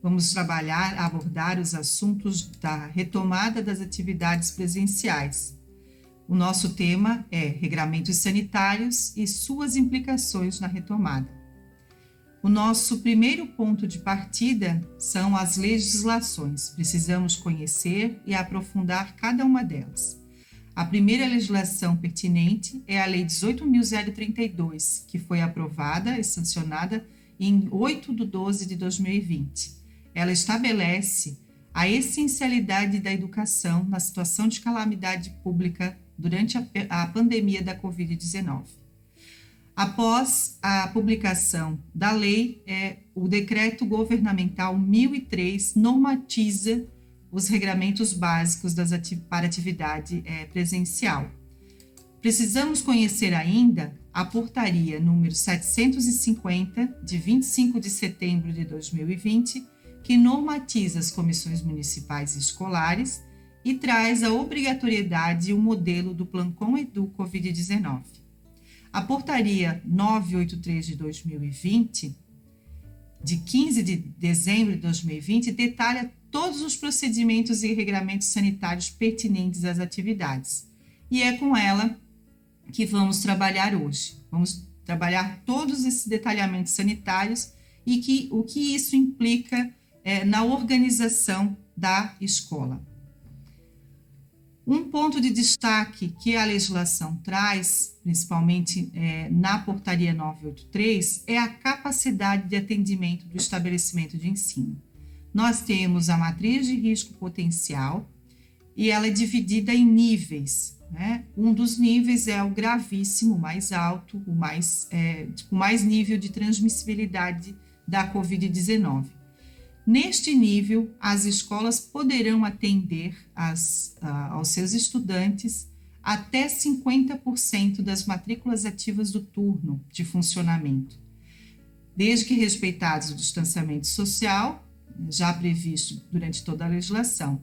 Vamos abordar os assuntos da retomada das atividades presenciais. O nosso tema é regramentos sanitários e suas implicações na retomada. O nosso primeiro ponto de partida são as legislações. Precisamos conhecer e aprofundar cada uma delas. A primeira legislação pertinente é a Lei 18.032, que foi aprovada e sancionada em 8 de 12 de 2020. Ela estabelece a essencialidade da educação na situação de calamidade pública durante a pandemia da Covid-19. Após a publicação da lei, o Decreto Governamental 1003 normatiza os regramentos básicos para atividade presencial. Precisamos conhecer ainda a Portaria número 750, de 25 de setembro de 2020, que normatiza as comissões municipais e escolares e traz a obrigatoriedade e o modelo do Plancom Edu Covid-19. A Portaria 983 de 2020, de 15 de dezembro de 2020, detalha todos os procedimentos e regramentos sanitários pertinentes às atividades. E é com ela que vamos trabalhar hoje. Vamos trabalhar todos esses detalhamentos sanitários e o que isso implica na organização da escola. Um ponto de destaque que a legislação traz, principalmente na Portaria 983, é a capacidade de atendimento do estabelecimento de ensino. Nós temos a matriz de risco potencial e ela é dividida em níveis, né? Um dos níveis é o gravíssimo, mais alto, com mais nível de transmissibilidade da Covid-19. Neste nível, as escolas poderão atender aos seus estudantes até 50% das matrículas ativas do turno de funcionamento, desde que respeitados o distanciamento social, já previsto durante toda a legislação.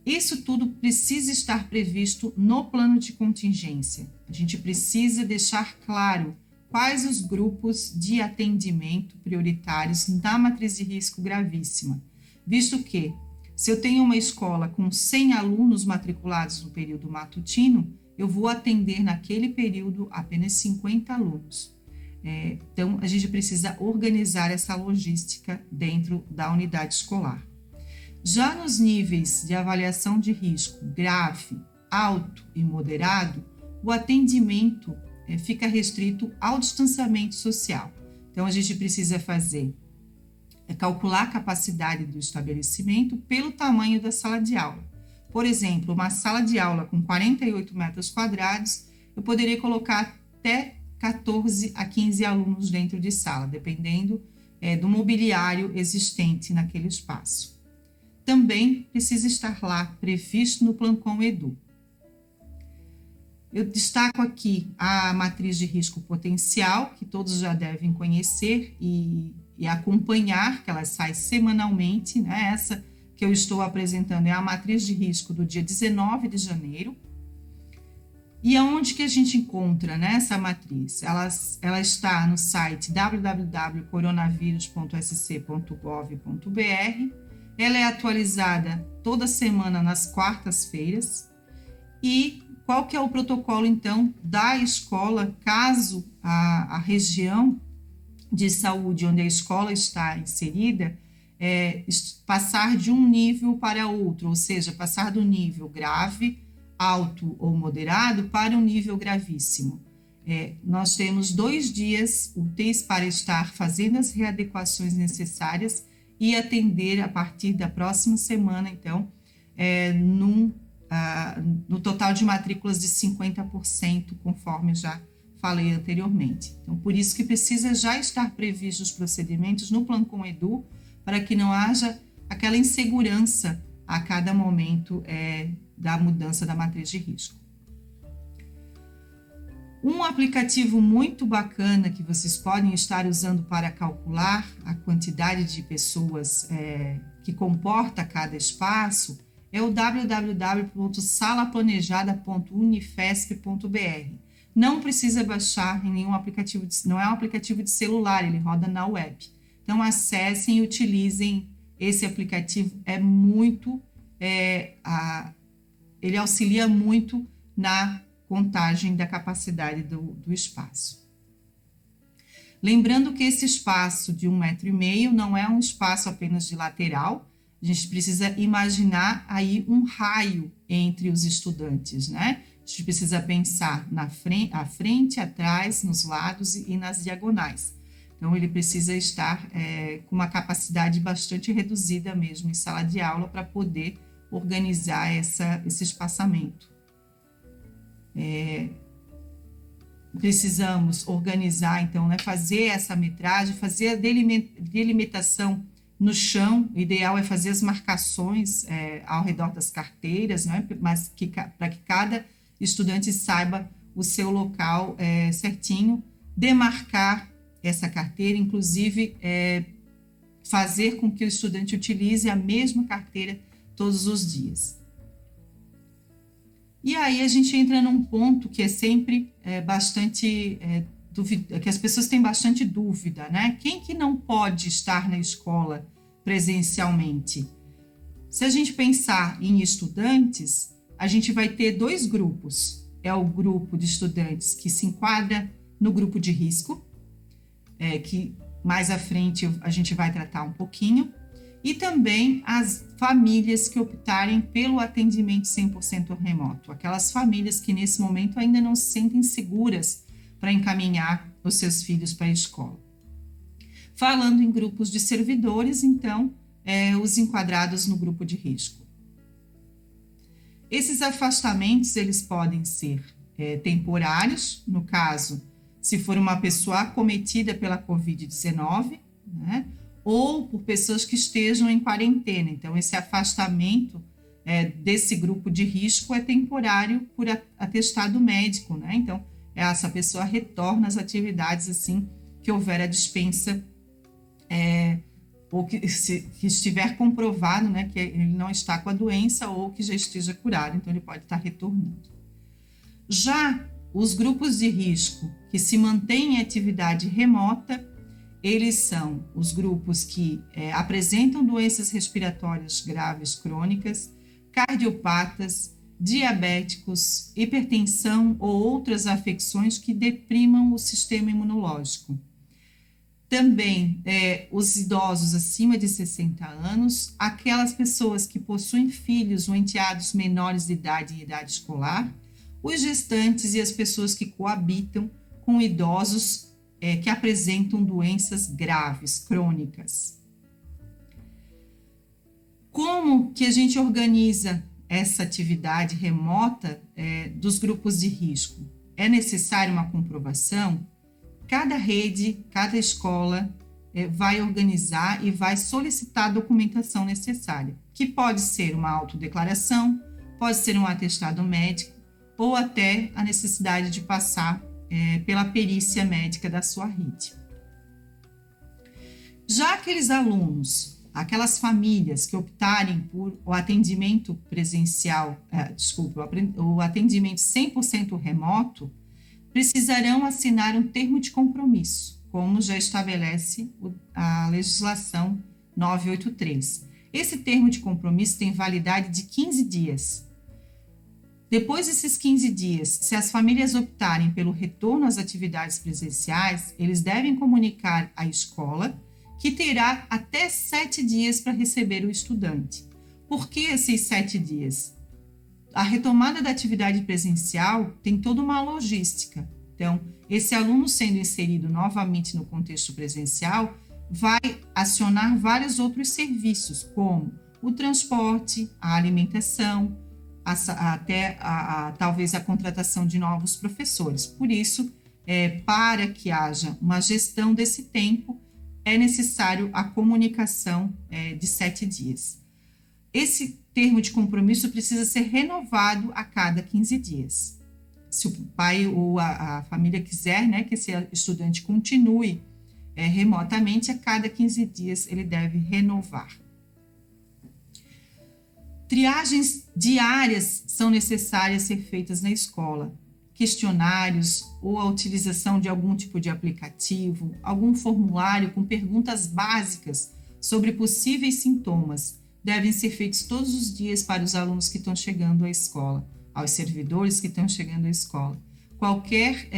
Isso tudo precisa estar previsto no plano de contingência. A gente precisa deixar claro quais os grupos de atendimento prioritários na matriz de risco gravíssima, visto que, se eu tenho uma escola com 100 alunos matriculados no período matutino, eu vou atender naquele período apenas 50 alunos. Então, a gente precisa organizar essa logística dentro da unidade escolar. Já nos níveis de avaliação de risco grave, alto e moderado, o atendimento fica restrito ao distanciamento social. Então, a gente precisa calcular a capacidade do estabelecimento pelo tamanho da sala de aula. Por exemplo, uma sala de aula com 48 metros quadrados, eu poderia colocar até 14 a 15 alunos dentro de sala, dependendo do mobiliário existente naquele espaço. Também precisa estar lá previsto no Plancom Edu. Eu destaco aqui a matriz de risco potencial, que todos já devem conhecer e acompanhar, que ela sai semanalmente, né? Essa que eu estou apresentando é a matriz de risco do dia 19 de janeiro. E aonde que a gente encontra, né, essa matriz? Ela está no site www.coronavírus.sc.gov.br. Ela é atualizada toda semana nas quartas-feiras. E qual que é o protocolo, então, da escola, caso a região de saúde onde a escola está inserida passar de um nível para outro, ou seja, passar do nível grave, alto ou moderado para um nível gravíssimo. Nós temos 2 dias úteis para estar fazendo as readequações necessárias e atender a partir da próxima semana, então, no total de matrículas de 50%, conforme já falei anteriormente. Então, por isso que precisa já estar previstos os procedimentos no Plancom Edu, para que não haja aquela insegurança a cada momento da mudança da matriz de risco. Um aplicativo muito bacana que vocês podem estar usando para calcular a quantidade de pessoas que comporta cada espaço é o www.salaplanejada.unifesp.br. Não precisa baixar em nenhum aplicativo, não é um aplicativo de celular, ele roda na web. Então, acessem e utilizem esse aplicativo ele auxilia muito na contagem da capacidade do espaço. Lembrando que esse espaço de 1,5 m não é um espaço apenas de lateral, a gente precisa imaginar aí um raio entre os estudantes, né? A gente precisa pensar à frente, atrás, nos lados e nas diagonais. Então, ele precisa estar com uma capacidade bastante reduzida mesmo em sala de aula para poder organizar esse espaçamento. Precisamos organizar, então, né, fazer essa metragem, fazer a delimitação no chão. O ideal é fazer as marcações ao redor das carteiras, né, mas para que cada estudante saiba o seu local certinho, demarcar essa carteira, inclusive fazer com que o estudante utilize a mesma carteira todos os dias. E aí a gente entra num ponto que é sempre bastante que as pessoas têm bastante dúvida, né? Quem que não pode estar na escola presencialmente? Se a gente pensar em estudantes, a gente vai ter 2 grupos. É o grupo de estudantes que se enquadra no grupo de risco, que mais à frente a gente vai tratar um pouquinho, e também as famílias que optarem pelo atendimento 100% remoto, aquelas famílias que nesse momento ainda não se sentem seguras para encaminhar os seus filhos para a escola. Falando em grupos de servidores, então, os enquadrados no grupo de risco. Esses afastamentos, eles podem ser temporários, no caso, se for uma pessoa acometida pela Covid-19, né? Ou por pessoas que estejam em quarentena. Então, esse afastamento desse grupo de risco é temporário por atestado médico, né? Então, essa pessoa retorna às atividades assim que houver a dispensa ou que estiver comprovado, né, que ele não está com a doença ou que já esteja curado, então ele pode estar retornando. Já os grupos de risco que se mantêm em atividade remota, eles são os grupos que apresentam doenças respiratórias graves crônicas, cardiopatas, diabéticos, hipertensão ou outras afecções que deprimam o sistema imunológico. Também os idosos acima de 60 anos, aquelas pessoas que possuem filhos ou enteados menores de idade em idade escolar, os gestantes e as pessoas que coabitam com idosos que apresentam doenças graves, crônicas. Como que a gente organiza essa atividade remota dos grupos de risco? É necessária uma comprovação? Cada rede, cada escola vai organizar e vai solicitar a documentação necessária, que pode ser uma autodeclaração, pode ser um atestado médico ou até a necessidade de passar pela perícia médica da sua rede. Já aqueles alunos, aquelas famílias que optarem por o atendimento presencial, o atendimento 100% remoto, precisarão assinar um termo de compromisso, como já estabelece a legislação 983. Esse termo de compromisso tem validade de 15 dias. Depois desses 15 dias, se as famílias optarem pelo retorno às atividades presenciais, eles devem comunicar à escola que terá até 7 dias para receber o estudante. Por que esses 7 dias? A retomada da atividade presencial tem toda uma logística. Então, esse aluno sendo inserido novamente no contexto presencial vai acionar vários outros serviços, como o transporte, a alimentação, talvez a contratação de novos professores. Por isso, para que haja uma gestão desse tempo, é necessário a comunicação de 7 dias. Esse termo de compromisso precisa ser renovado a cada 15 dias. Se o pai ou a família quiser, né, que esse estudante continue remotamente, a cada 15 dias ele deve renovar. Triagens diárias são necessárias ser feitas na escola. Questionários ou a utilização de algum tipo de aplicativo, algum formulário com perguntas básicas sobre possíveis sintomas devem ser feitos todos os dias para os alunos que estão chegando à escola, aos servidores que estão chegando à escola. Qualquer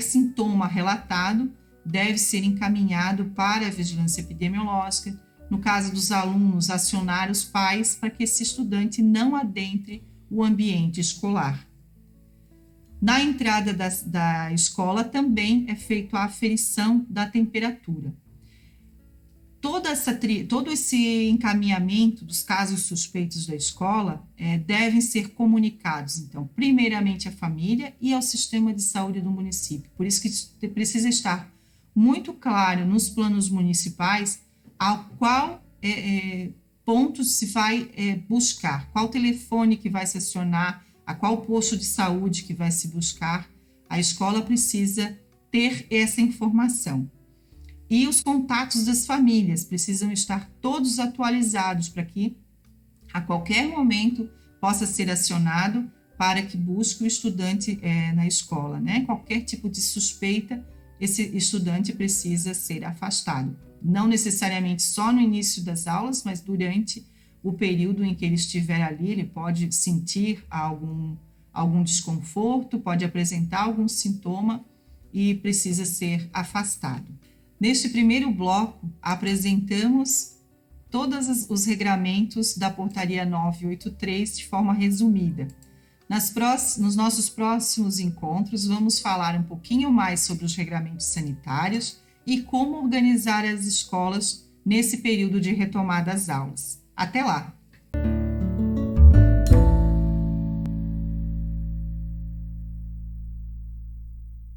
sintoma relatado deve ser encaminhado para a vigilância epidemiológica. No caso dos alunos, acionar os pais para que esse estudante não adentre o ambiente escolar. Na entrada da escola também é feita a aferição da temperatura. Todo esse encaminhamento dos casos suspeitos da escola devem ser comunicados, então, primeiramente à família e ao sistema de saúde do município. Por isso que precisa estar muito claro nos planos municipais a qual pontos se vai buscar, qual telefone que vai se acionar, a qual posto de saúde que vai se buscar. A escola precisa ter essa informação. E os contatos das famílias precisam estar todos atualizados para que, a qualquer momento, possa ser acionado para que busque o estudante na escola, né? Qualquer tipo de suspeita, esse estudante precisa ser afastado. Não necessariamente só no início das aulas, mas durante o período em que ele estiver ali, ele pode sentir algum desconforto, pode apresentar algum sintoma e precisa ser afastado. Neste primeiro bloco, apresentamos todos os regramentos da Portaria 983 de forma resumida. Nos nossos próximos encontros, vamos falar um pouquinho mais sobre os regramentos sanitários e como organizar as escolas nesse período de retomada das aulas. Até lá!